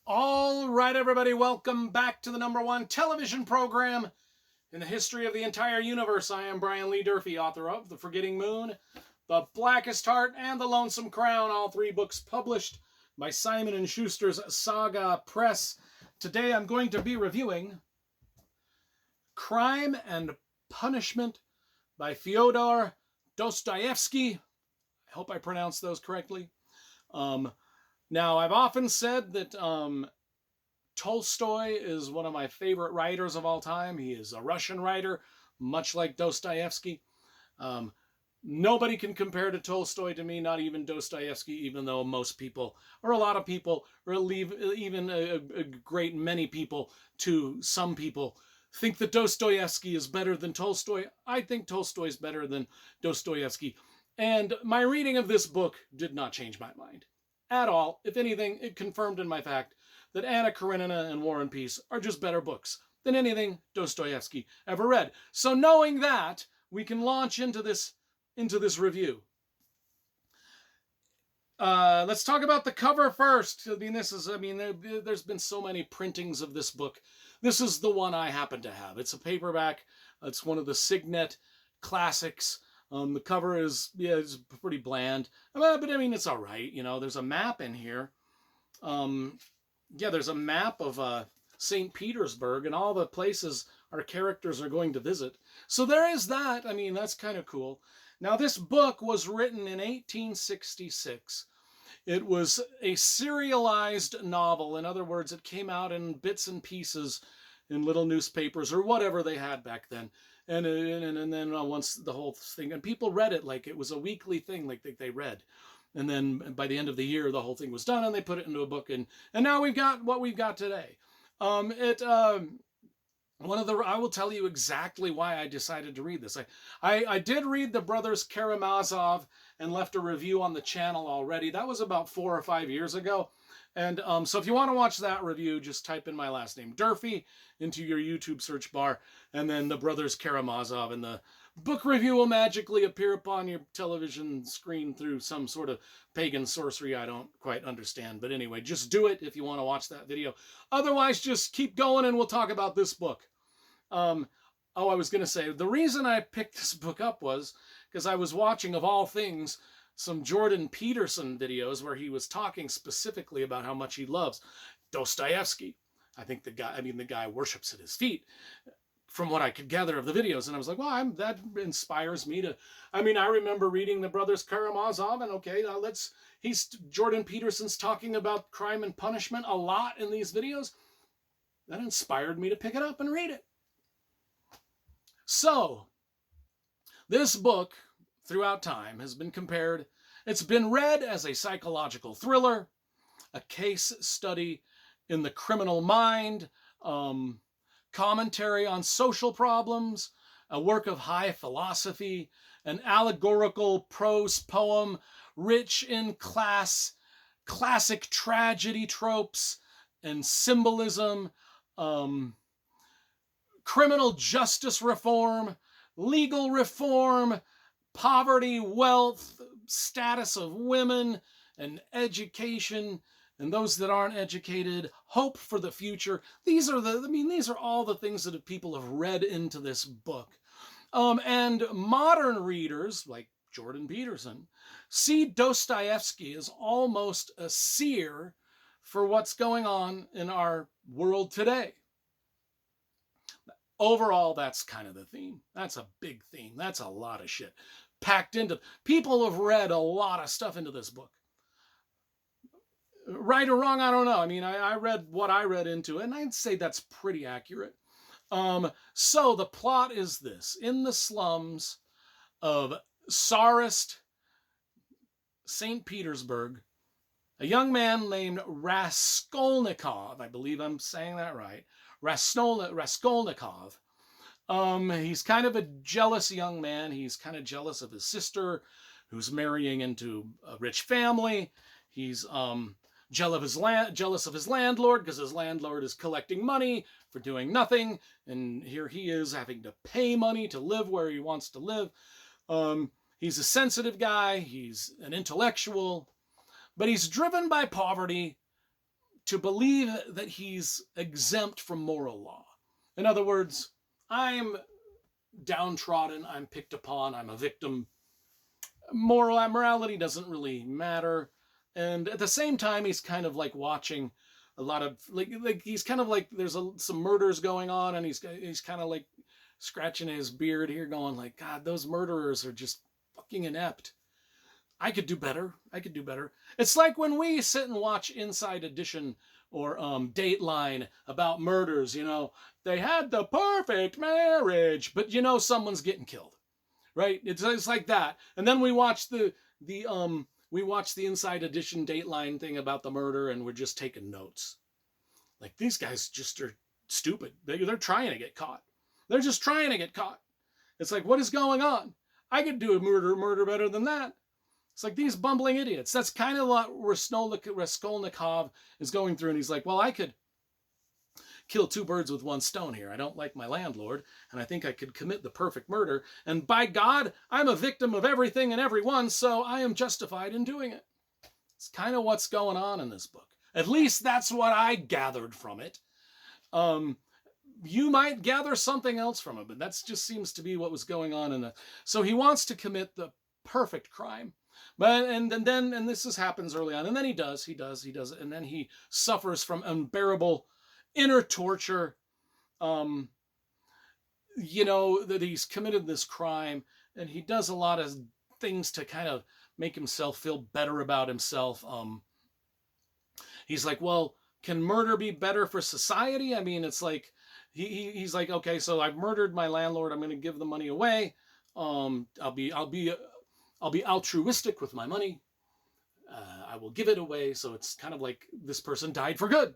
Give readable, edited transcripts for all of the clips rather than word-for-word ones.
All right, everybody, welcome back to the #1 television program in the history of the entire universe. I am Brian Lee Durfee, author of The Forgetting Moon, The Blackest Heart, and The Lonesome Crown, all three books published by Simon & Schuster's Saga Press. Today I'm going to be reviewing Crime and Punishment by Fyodor Dostoyevsky. I hope I pronounced those correctly. Now, I've often said that Tolstoy is one of my favorite writers of all time. He is a Russian writer, much like Dostoyevsky. Nobody can compare to Tolstoy to me, not even Dostoyevsky, even though most people, or a lot of people, or even a great many people, to some people, think that Dostoyevsky is better than Tolstoy. I think Tolstoy is better than Dostoyevsky. And my reading of this book did not change my mind at all. If anything, it confirmed in my fact that Anna Karenina and War and Peace are just better books than anything Dostoyevsky ever read. So knowing that, we can launch into this review. Let's talk about the cover first. There's been so many printings of this book. This is the one I happen to have. It's a paperback. It's one of the Signet classics. The cover is, it's pretty bland, but it's all right. There's a map in here. There's a map of St. Petersburg and all the places our characters are going to visit. So there is that. That's kind of cool. Now, this book was written in 1866. It was a serialized novel. In other words, it came out in bits and pieces in little newspapers or whatever they had back then. And then once the whole thing, and people read it like it was a weekly thing, like they read. And then by the end of the year, the whole thing was done, and they put it into a book, and now we've got what we've got today. I will tell you exactly why I decided to read this. I did read the Brothers Karamazov and left a review on the channel already. That was about 4 or 5 years ago. And so if you want to watch that review, just type in my last name, Durfee, into your YouTube search bar, and then the Brothers Karamazov, and the book review will magically appear upon your television screen through some sort of pagan sorcery I don't quite understand. But anyway, just do it if you want to watch that video. Otherwise, just keep going and we'll talk about this book. I was going to say, the reason I picked this book up was because I was watching, of all things, some Jordan Peterson videos where he was talking specifically about how much he loves Dostoyevsky. I think the guy worships at his feet, from what I could gather of the videos. And I was like, well, that inspires me to, I remember reading the Brothers Karamazov, and okay, Jordan Peterson's talking about crime and punishment a lot in these videos. That inspired me to pick it up and read it. So, this book, throughout time, has been compared, it's been read as a psychological thriller, a case study in the criminal mind, commentary on social problems, a work of high philosophy, an allegorical prose poem rich in classic tragedy tropes and symbolism, criminal justice reform, legal reform, poverty, wealth, status of women, and education, and those that aren't educated, hope for the future. These are all the things that people have read into this book. And modern readers, like Jordan Peterson, see Dostoyevsky as almost a seer for what's going on in our world today. Overall, that's kind of the theme. That's a big theme. That's a lot of shit packed into. People have read a lot of stuff into this book. Right or wrong, I don't know. I read what I read into it, and I'd say that's pretty accurate. So the plot is this. In the slums of Tsarist St. Petersburg, a young man named Raskolnikov, I believe I'm saying that right, Raskolnikov. He's kind of a jealous young man. He's kind of jealous of his sister, who's marrying into a rich family. He's jealous of his landlord because his landlord is collecting money for doing nothing, and here he is having to pay money to live where he wants to live. He's a sensitive guy. He's an intellectual, but he's driven by poverty to believe that he's exempt from moral law. In other words, I'm downtrodden, I'm picked upon, I'm a victim. Morality doesn't really matter. And at the same time, he's kind of like watching a lot of like he's kind of like there's some murders going on, and he's kind of like scratching his beard here, going like, God, those murderers are just fucking inept. I could do better. I could do better. It's like when we sit and watch Inside Edition or Dateline about murders. They had the perfect marriage, but someone's getting killed. Right? It's like that. And then we watch the Inside Edition Dateline thing about the murder, and we're just taking notes. Like, these guys just are stupid. They're trying to get caught. They're just trying to get caught. It's like, what is going on? I could do a murder better than that. It's like these bumbling idiots. That's kind of what Raskolnikov is going through, and he's like, well, I could kill two birds with one stone here. I don't like my landlord, and I think I could commit the perfect murder. And by God, I'm a victim of everything and everyone, so I am justified in doing it. It's kind of what's going on in this book. At least that's what I gathered from it. You might gather something else from it, but that just seems to be what was going on. So he wants to commit the perfect crime. But and this happens early on, and then he does it, and then he suffers from unbearable inner torture, that he's committed this crime, and he does a lot of things to kind of make himself feel better about himself. He's like, well, can murder be better for society? I mean, it's like, he's like, okay, so I've murdered my landlord. I'm going to give the money away. I'll be altruistic with my money. I will give it away. So it's kind of like this person died for good.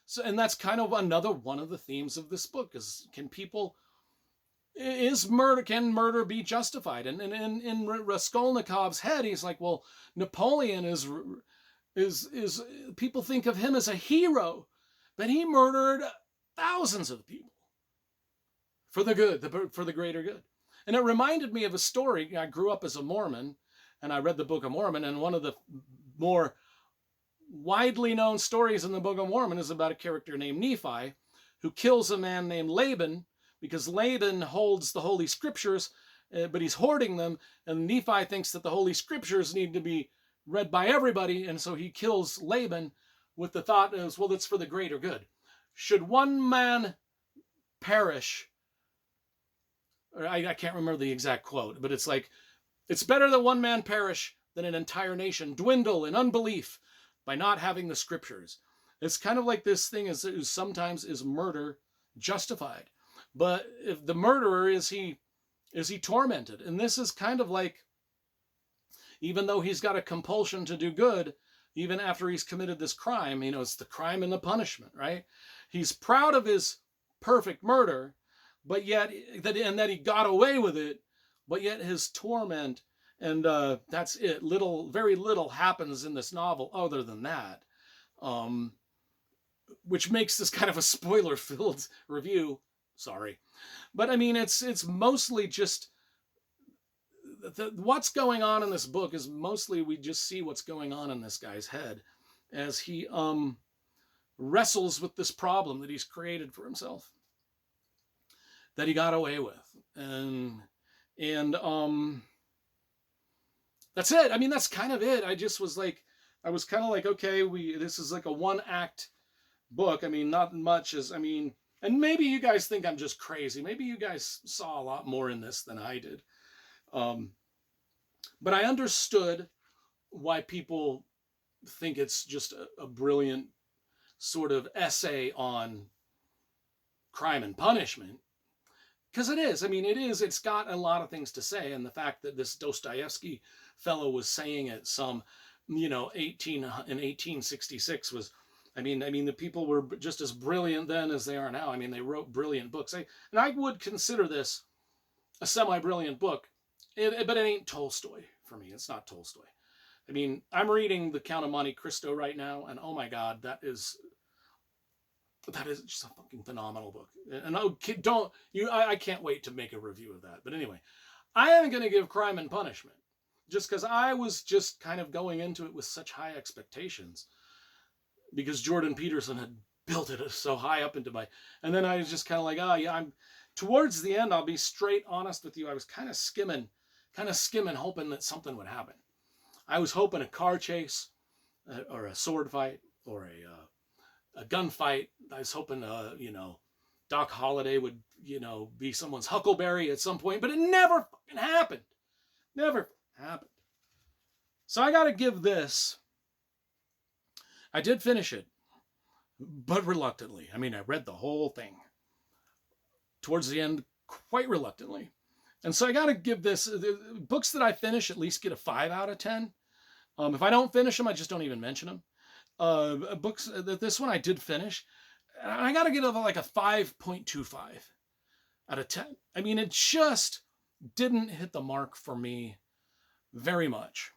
So, and that's kind of another one of the themes of this book is, can murder be justified? And in Raskolnikov's head, he's like, well, Napoleon is people think of him as a hero, but he murdered thousands of people for the good, for the greater good. And it reminded me of a story. I grew up as a Mormon, and I read the Book of Mormon, and one of the more widely known stories in the Book of Mormon is about a character named Nephi, who kills a man named Laban, because Laban holds the Holy Scriptures, but he's hoarding them, and Nephi thinks that the Holy Scriptures need to be read by everybody, and so he kills Laban with the thought is, well, it's for the greater good. Should one man perish, or I can't remember the exact quote, but it's like, it's better that one man perish than an entire nation dwindle in unbelief by not having the Scriptures. It's kind of like this thing is sometimes is murder justified, but if the murderer is he tormented? And this is kind of like, even though he's got a compulsion to do good, even after he's committed this crime, it's the crime and the punishment, right? He's proud of his perfect murder, but yet that he got away with it, but yet his torment, and that's it. Very little happens in this novel other than that, which makes this kind of a spoiler-filled review. Sorry, but I mean, it's mostly just what's going on in this book is mostly we just see what's going on in this guy's head as he wrestles with this problem that he's created for himself, that he got away with, and that's it. I mean, that's kind of it. I was kind of like, okay, this is like a one-act book. I mean, not much as, and maybe you guys think I'm just crazy. Maybe you guys saw a lot more in this than I did. But I understood why people think it's just a brilliant sort of essay on crime and punishment. Because it is. I mean, it's got a lot of things to say. And the fact that this Dostoyevsky fellow was saying it in 1866 was, I mean, the people were just as brilliant then as they are now. I mean, they wrote brilliant books. And I would consider this a semi-brilliant book, but it ain't Tolstoy for me. It's not Tolstoy. I mean, I'm reading The Count of Monte Cristo right now, and oh my God, that is just a fucking phenomenal book. And I can't wait to make a review of that. But anyway, I am going to give Crime and Punishment, just because I was just kind of going into it with such high expectations. because Jordan Peterson had built it so high up into my, and then I was just kind of like, oh yeah, I'm towards the end, I'll be straight honest with you. I was kind of skimming, hoping that something would happen. I was hoping a car chase or a sword fight or a gunfight. I was hoping, Doc Holliday would, be someone's Huckleberry at some point, but it never fucking happened. Never happened. So I got to give this. I did finish it, but reluctantly. I mean, I read the whole thing towards the end quite reluctantly. And so I got to give this, the books that I finish at least get a 5 out of 10. If I don't finish them, I just don't even mention them. Books, this one I did finish. I got to give it like a 5.25 out of 10. I mean, it just didn't hit the mark for me very much.